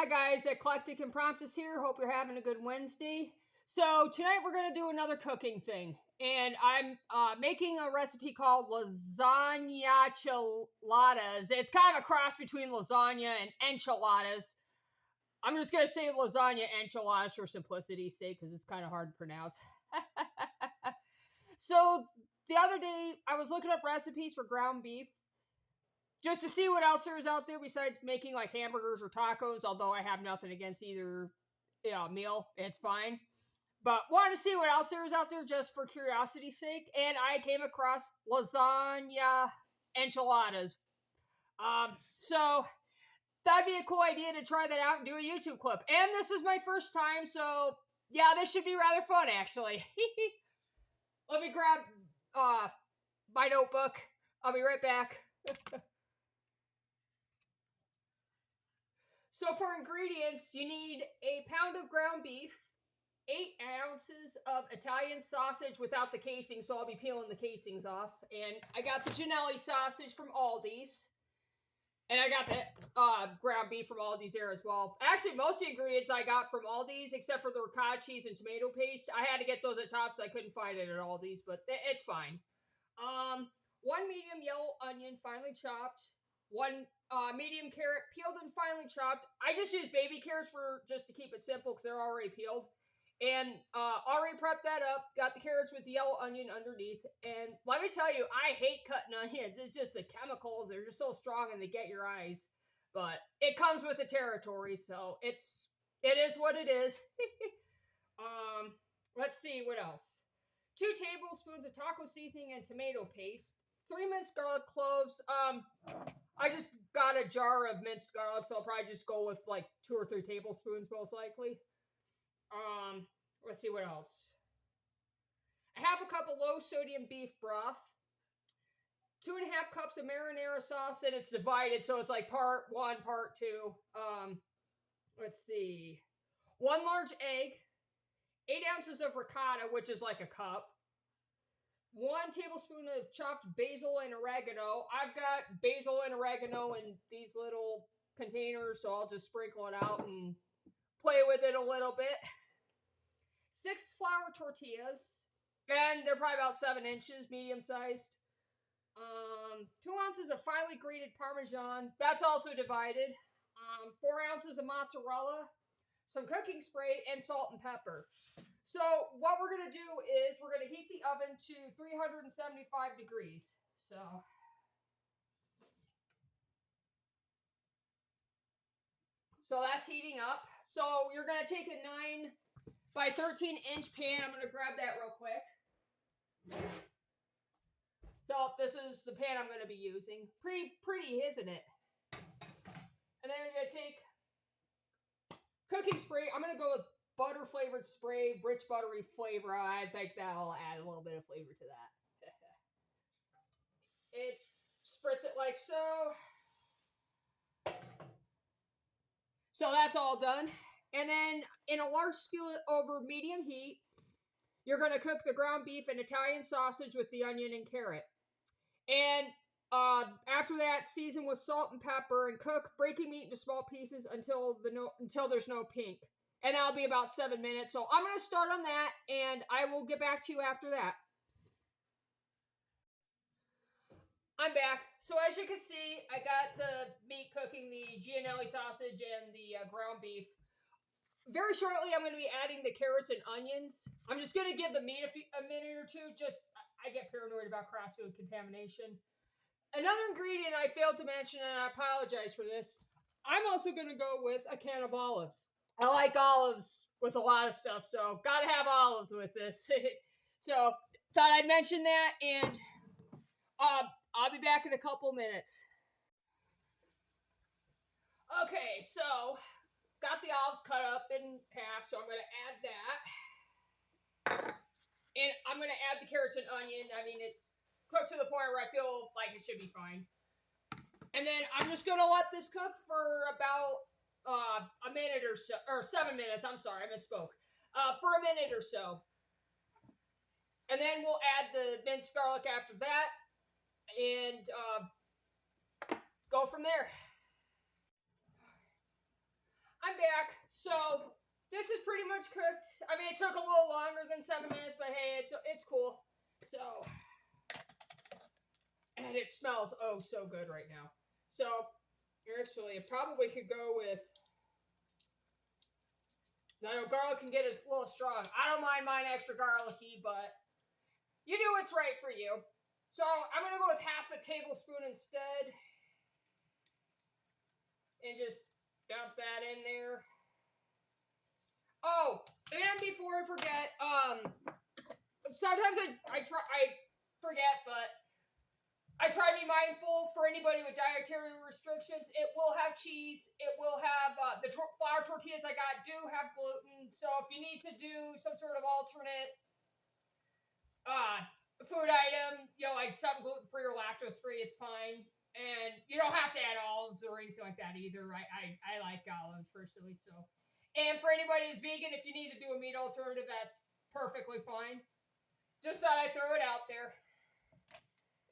Hi guys, Eclectic Impromptus here. Hope you're having a good Wednesday. So tonight we're going to do another cooking thing. And I'm making a recipe called Lasagna Enchiladas. It's kind of a cross between lasagna and enchiladas. I'm just going to say lasagna enchiladas for simplicity's sake because it's kind of hard to pronounce. So the other day I was looking up recipes for ground beef just to see what else there is out there besides making like hamburgers or tacos, although I have nothing against either meal. It's fine. But wanted to see what else there is out there just for curiosity's sake. And I came across lasagna enchiladas. So that'd be a cool idea to try that out and do a YouTube clip. And this is my first time, so yeah, this should be rather fun actually. Let me grab my notebook. I'll be right back. So for ingredients, you need a pound of ground beef, 8 ounces of Italian sausage without the casing, so I'll be peeling the casings off. And I got the Janelli sausage from Aldi's. And I got the ground beef from Aldi's there as well. Actually, most of the ingredients I got from Aldi's, except for the ricotta cheese and tomato paste. I had to get those at Tops, so I couldn't find it at Aldi's, but it's fine. 1 medium yellow onion, finely chopped. 1 medium carrot, peeled and finely chopped. I just use baby carrots just to keep it simple because they're already peeled. And already prepped that up. Got the carrots with the yellow onion underneath. And let me tell you, I hate cutting onions. It's just the chemicals. They're just so strong and they get your eyes. But it comes with the territory, so it is what it is. Let's see what else. 2 tablespoons of taco seasoning and tomato paste. 3 minced garlic cloves. I just got a jar of minced garlic, so I'll probably just go with like 2 or 3 tablespoons most likely. Let's see what else. A half a cup of low sodium beef broth. 2.5 cups of marinara sauce, and it's divided, so it's like part 1, part 2. Let's see. 1 large egg. 8 ounces of ricotta, which is like a cup. 1 tablespoon of chopped basil and oregano. I've got basil and oregano in these little containers, so I'll just sprinkle it out and play with it a little bit. 6 flour tortillas, and they're probably about 7 inches, medium sized. 2 ounces of finely grated Parmesan. That's also divided. 4 ounces of mozzarella, some cooking spray, and salt and pepper. So what we're going to do is we're going to heat the oven to 375 degrees. So that's heating up. So you're going to take a 9 by 13 inch pan. I'm going to grab that real quick. So this is the pan I'm going to be using. Pretty, isn't it? And then we're going to take cooking spray. I'm going to go with butter flavored spray, rich buttery flavor. I think that'll add a little bit of flavor to that. It spritz it like so. So that's all done. And then in a large skillet over medium heat, you're going to cook the ground beef and Italian sausage with the onion and carrot. And after that, season with salt and pepper and cook, breaking meat into small pieces until there's no pink. And that'll be about 7 minutes. So I'm going to start on that, and I will get back to you after that. I'm back. So as you can see, I got the meat cooking, the Gianelli sausage and the ground beef. Very shortly, I'm going to be adding the carrots and onions. I'm just going to give the meat a minute or two. I get paranoid about cross-food contamination. Another ingredient I failed to mention, and I apologize for this, I'm also going to go with a can of olives. I like olives with a lot of stuff, so gotta have olives with this. So thought I'd mention that, and I'll be back in a couple minutes. Okay, so got the olives cut up in half, so I'm going to add that. And I'm going to add the carrots and onion. I mean, it's cooked to the point where I feel like it should be fine. And then I'm just going to let this cook for about a minute or so, or 7 minutes. I'm sorry, I misspoke. For a minute or so. And then we'll add the minced garlic after that. And go from there. I'm I'm back. So this is pretty much cooked. I mean, it took a little longer than 7 minutes, but hey, it's cool. So, and it smells oh so good right now. So, actually, it probably could go with. I know garlic can get a little strong. I don't mind mine extra garlicky, but you do what's right for you. So I'm gonna go with half a tablespoon instead, and just dump that in there. Oh, and before I forget, sometimes I forget, but I try to be mindful for anybody with dietary restrictions. It will have cheese. It will have the flour tortillas I got do have gluten. So if you need to do some sort of alternate food item, you know, like something gluten free or lactose free, it's fine. And you don't have to add olives or anything like that either. I like olives personally. So, and for anybody who's vegan, if you need to do a meat alternative, that's perfectly fine. Just thought I'd throw it out there.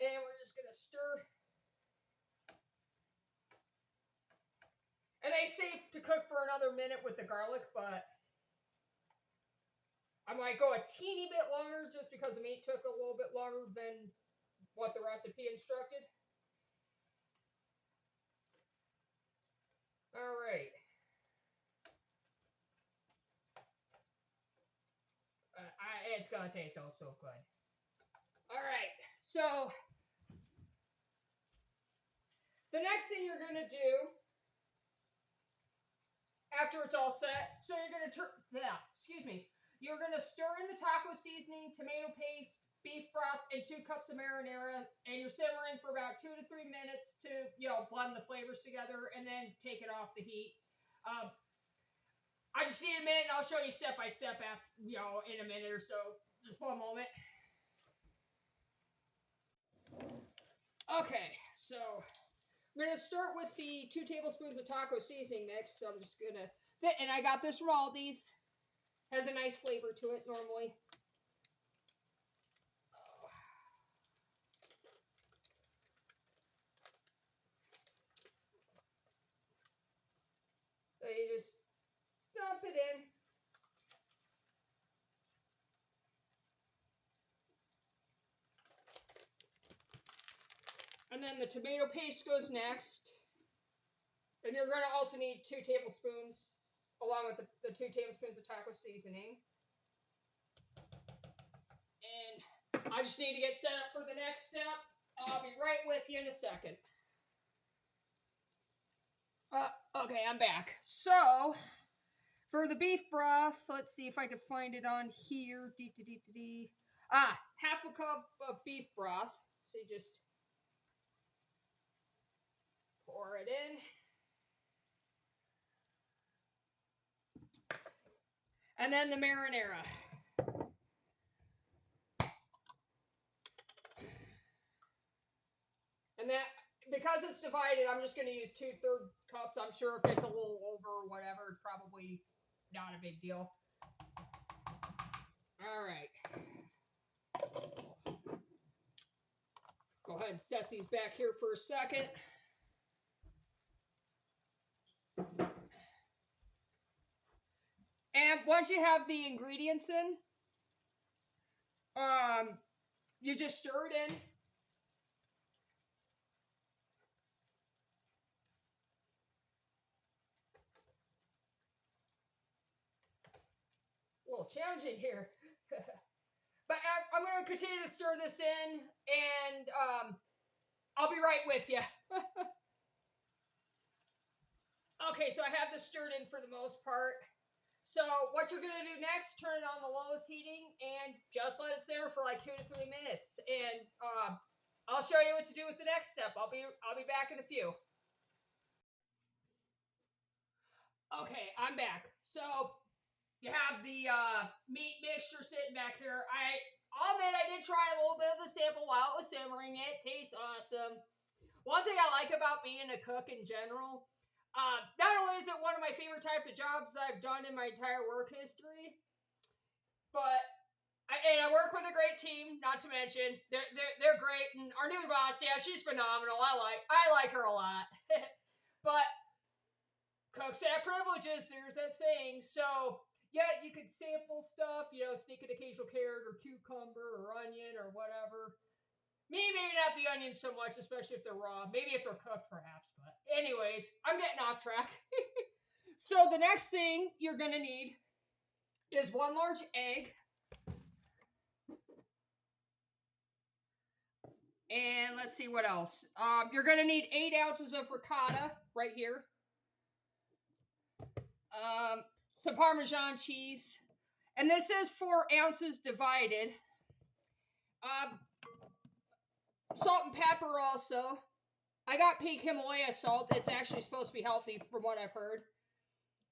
And we're just going to stir. And they say to cook for another minute with the garlic, but I might go a teeny bit longer just because the meat took a little bit longer than what the recipe instructed. All right. It's going to taste oh so good. All right. So the next thing you're going to do after it's all set, so you're going to you're going to stir in the taco seasoning, tomato paste, beef broth, and 2 cups of marinara, and you're simmering for about 2 to 3 minutes to, you know, blend the flavors together, and then take it off the heat. I just need a minute, and I'll show you step by step after, you know, in a minute or so. Just one moment. Okay, so I'm going to start with the 2 tablespoons of taco seasoning mix. So I'm just going to, and I got this from Aldi's. Has a nice flavor to it normally. So you just dump it in. And then the tomato paste goes next. And you're going to also need 2 tablespoons, along with the 2 tablespoons of taco seasoning. And I just need to get set up for the next step. I'll be right with you in a second. Okay, I'm back. So, for the beef broth, let's see if I can find it on here. Half a cup of beef broth. So you just pour it in. And then the marinara. And that, because it's divided, I'm just going to use 2/3 cups. I'm sure if it's a little over or whatever, it's probably not a big deal. All right. Go ahead and set these back here for a second. And once you have the ingredients in, you just stir it in. A little challenging here. But I'm going to continue to stir this in, and I'll be right with you. Okay, so I have this stirred in for the most part. So what you're going to do next, turn it on the lowest heating, and just let it simmer for like 2 to 3 minutes. And I'll show you what to do with the next step. I'll be back in a few. Okay, I'm back. So you have the meat mixture sitting back here. I'll admit I did try a little bit of the sample while it was simmering. It tastes awesome. One thing I like about being a cook in general, not only is it one of my favorite types of jobs I've done in my entire work history, but I work with a great team. Not to mention they're great, and our new boss, yeah, she's phenomenal. I like her a lot. But Except privileges, there's that saying. So, yeah, you could sample stuff, sneak an occasional carrot or cucumber or onion or whatever. Maybe not the onions so much, especially if they're raw. Maybe if they're cooked, perhaps. But anyways, I'm getting off track. So the next thing you're going to need is 1 large egg. And let's see what else. You're going to need 8 ounces of ricotta right here. Some Parmesan cheese. And this says 4 ounces divided. Salt and pepper also. I got pink Himalaya salt. It's actually supposed to be healthy from what I've heard.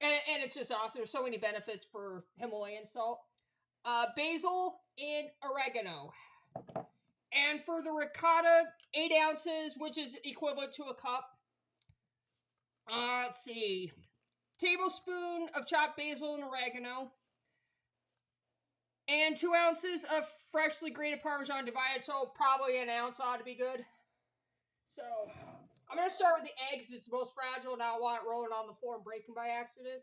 And it's just awesome. There's so many benefits for Himalayan salt. Basil and oregano. And for the ricotta, 8 ounces, which is equivalent to a cup. Let's see. Tablespoon of chopped basil and oregano. And 2 ounces of freshly grated Parmesan divided, so probably an ounce ought to be good. So, I'm going to start with the eggs. It's the most fragile, and I don't want it rolling on the floor and breaking by accident.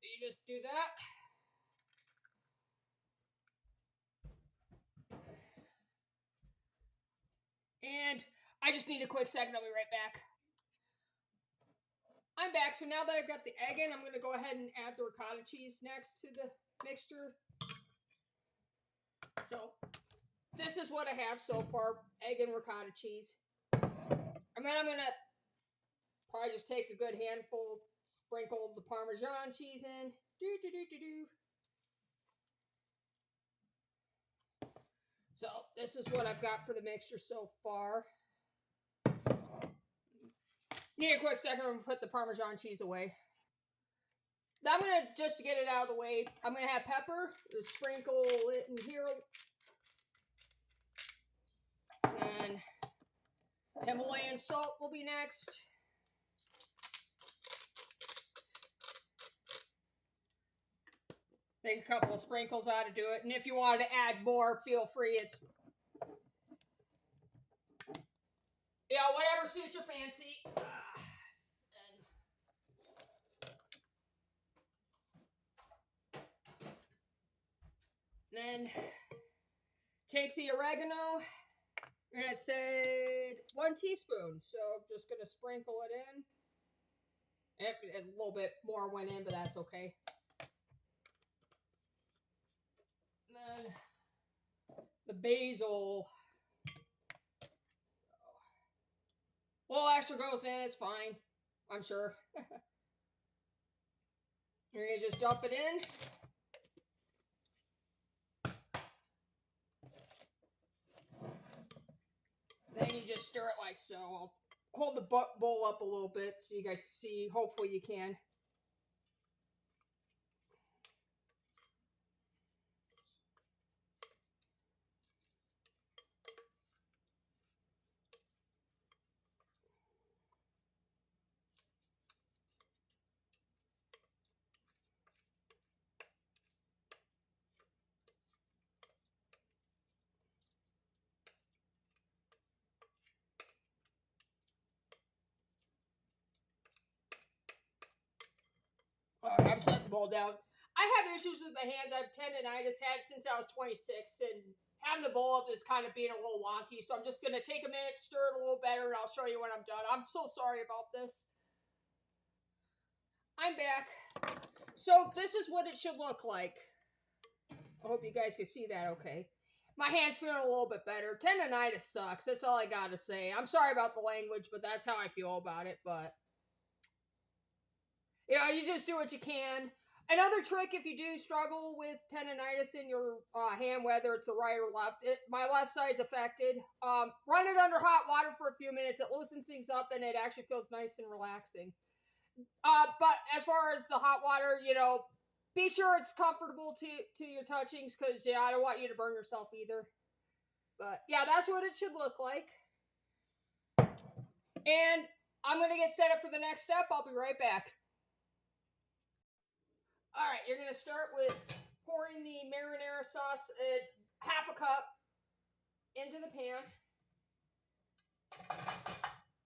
You just do that. And I just need a quick second. I'll be right back. I'm back. So now that I've got the egg in, I'm going to go ahead and add the ricotta cheese next to the mixture. So this is what I have so far, egg and ricotta cheese. And then I'm going to probably just take a good handful, sprinkle the Parmesan cheese in. So this is what I've got for the mixture so far. Need a quick second, I'm going to put the Parmesan cheese away. Now I'm going to, just to get it out of the way, I'm going to have pepper, just sprinkle it in here. And Himalayan salt will be next. Take a couple of sprinkles out to do it. And if you wanted to add more, feel free. It's, whatever suits your fancy. Then take the oregano, and it said 1 teaspoon, so I'm just going to sprinkle it in. A little bit more went in, but that's okay. And then the basil. A little extra goes in, it's fine, I'm sure. You're going to just dump it in. Then you just stir it like so. I'll hold the bowl up a little bit so you guys can see. Hopefully you can. Alright, I've set the bowl down. I have issues with my hands. I've tendonitis, had since I was 26, and having the bowl up is kind of being a little wonky, so I'm just going to take a minute, stir it a little better, and I'll show you when I'm done. I'm so sorry about this. I'm back. So this is what it should look like. I hope you guys can see that okay. My hand's feeling a little bit better. Tendonitis sucks. That's all I got to say. I'm sorry about the language, but that's how I feel about it, but you just do what you can. Another trick, if you do struggle with tendonitis in your hand, whether it's the right or left, my left side's affected. Run it under hot water for a few minutes. It loosens things up, and it actually feels nice and relaxing. But as far as the hot water, be sure it's comfortable to your touchings, because, I don't want you to burn yourself either. But, that's what it should look like. And I'm going to get set up for the next step. I'll be right back. Alright, you're going to start with pouring the marinara sauce, half a cup, into the pan.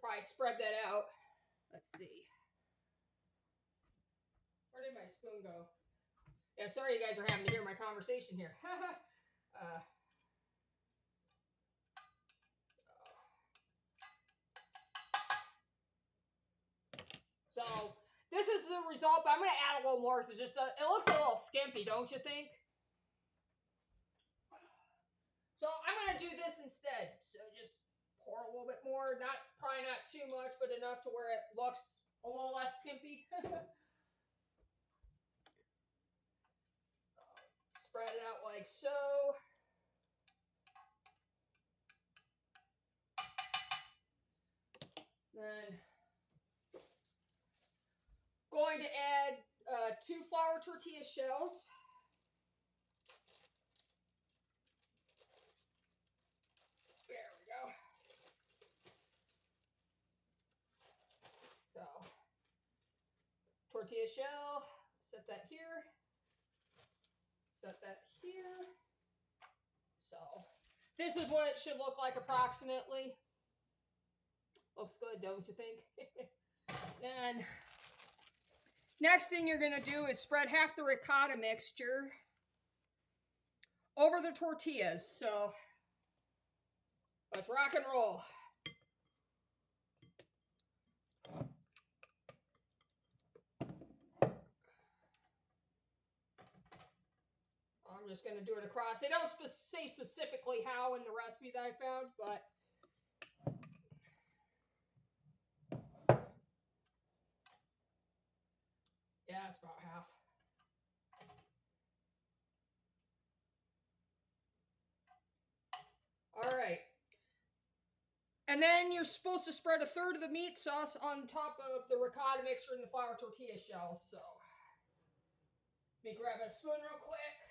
Probably spread that out. Let's see. did my spoon go? Yeah, sorry you guys are having to hear my conversation here. So this is the result, but I'm going to add a little more. So just it looks a little skimpy, don't you think? So I'm going to do this instead. So just pour a little bit more, probably not too much, but enough to where it looks a little less skimpy. Spread it out like so. Then going to add 2 flour tortilla shells. There we go. So, tortilla shell, set that here. Set that here. So, this is what it should look like approximately. Looks good, don't you think? Then, next thing you're going to do is spread half the ricotta mixture over the tortillas. So, let's rock and roll. I'm just going to do it across. They don't say specifically how in the recipe that I found, but yeah, it's about half. All right. And then you're supposed to spread 1/3 of the meat sauce on top of the ricotta mixture and the flour tortilla shells. So, let me grab a spoon real quick.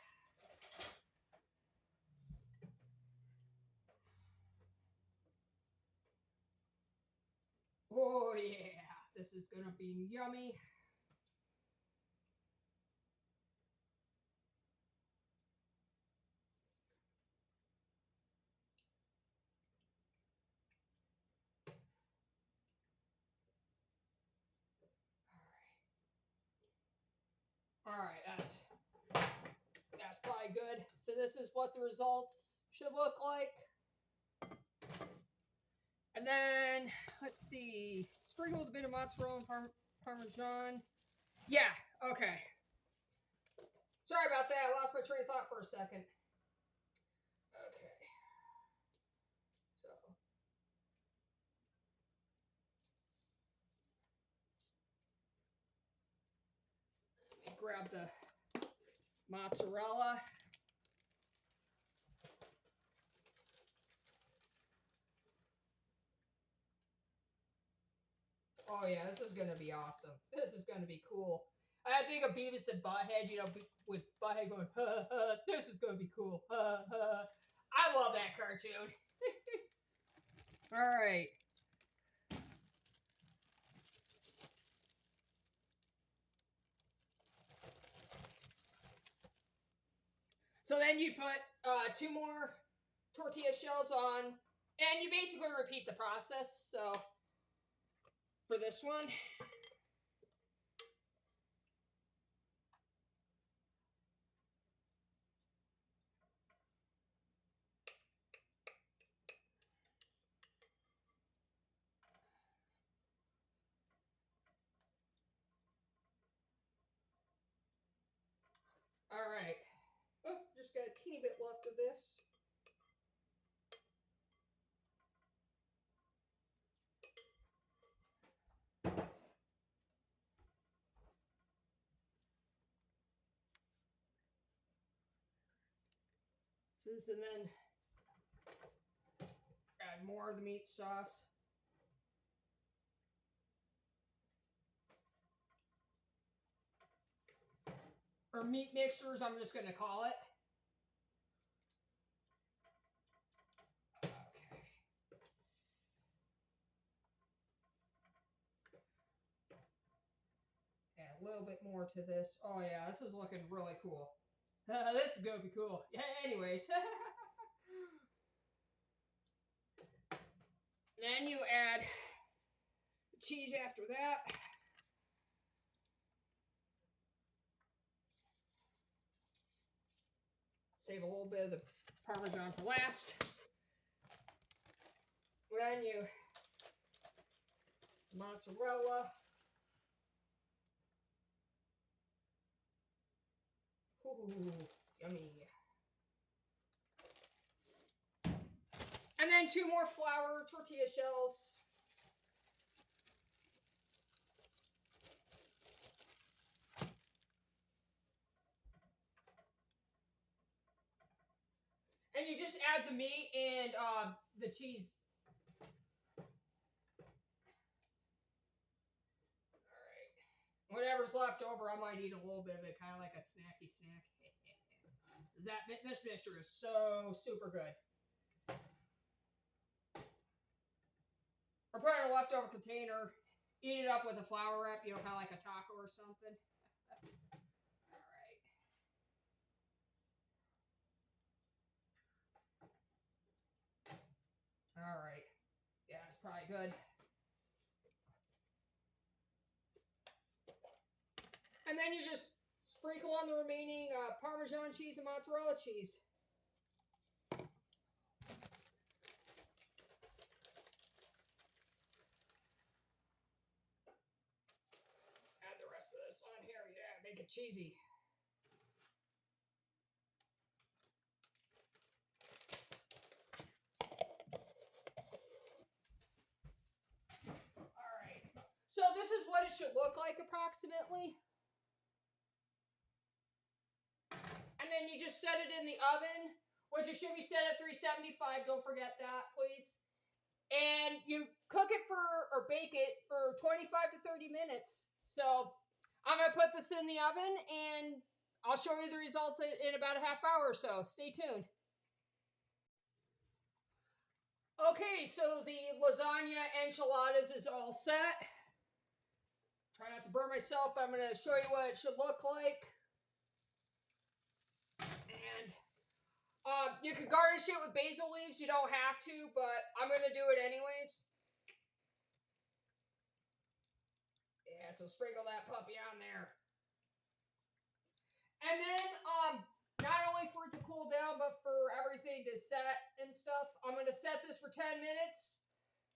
Oh yeah, this is gonna be yummy. All right, that's probably good. So this is what the results should look like. And then, let's see, sprinkle with a bit of mozzarella and Parmesan. Yeah, okay. Sorry about that, I lost my train of thought for a second. Okay. So. Let me grab the mozzarella. Oh yeah, this is gonna be awesome. This is gonna be cool. I think of Beavis and Butthead, you know, with Butthead going, ha, ha, this is gonna be cool. Ha, ha. I love that cartoon. All right. So then you put 2 more tortilla shells on, and you basically repeat the process. So for this one. All right. Oh, just got a teeny bit left of this. And then add more of the meat sauce. Or meat mixtures, I'm just going to call it. Okay. Add a little bit more to this. Oh yeah, this is looking really cool. This is going to be cool. Yeah, anyways. Then you add cheese after that. Save a little bit of the Parmesan for last. Then you mozzarella. Ooh, yummy. And then 2 more flour tortilla shells. And you just add the meat and the cheese. Alright. Whatever's left over, I might eat a little bit of it, kind of like a snacky snack. This mixture is so super good. Or put it in a leftover container, eat it up with a flour wrap, kind of like a taco or something. All right. Yeah, it's probably good. And then you just sprinkle on the remaining Parmesan cheese and mozzarella cheese. Add the rest of this on here. Yeah, make it cheesy. All right. So this is what it should look like approximately. And then you just set it in the oven, which it should be set at 375. Don't forget that, please. And you cook it or bake it for 25 to 30 minutes. So I'm going to put this in the oven and I'll show you the results in about a half hour or so. Stay tuned. Okay, so the lasagna enchiladas is all set. Try not to burn myself, but I'm going to show you what it should look like. And you can garnish it with basil leaves. You don't have to, but I'm going to do it anyways. Yeah, so sprinkle that puppy on there. And then, not only for it to cool down, but for everything to set and stuff, I'm going to set this for 10 minutes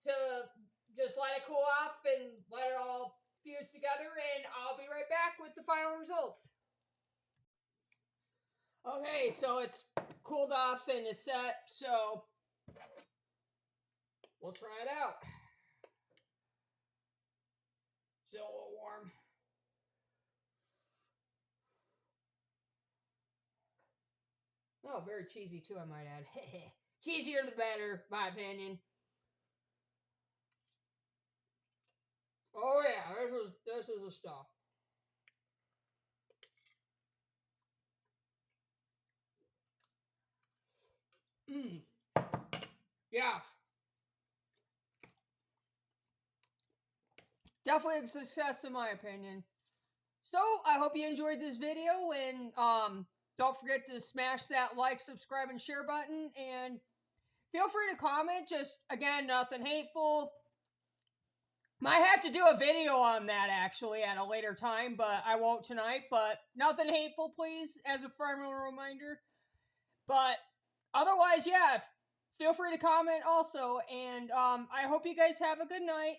to just let it cool off and let it all fuse together, and I'll be right back with the final results. Okay, so it's cooled off and is set, so we'll try it out. Still a little warm. Oh, very cheesy too, I might add. Cheesier the better, my opinion. Oh yeah, this is the stuff. Yeah. Definitely a success in my opinion. So, I hope you enjoyed this video, and don't forget to smash that like, subscribe, and share button, and feel free to comment. Just, again, nothing hateful. Might have to do a video on that, actually, at a later time, but I won't tonight. But nothing hateful, please, as a friendly reminder. But otherwise, yeah, feel free to comment also, and I hope you guys have a good night,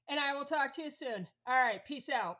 and I will talk to you soon. All right, peace out.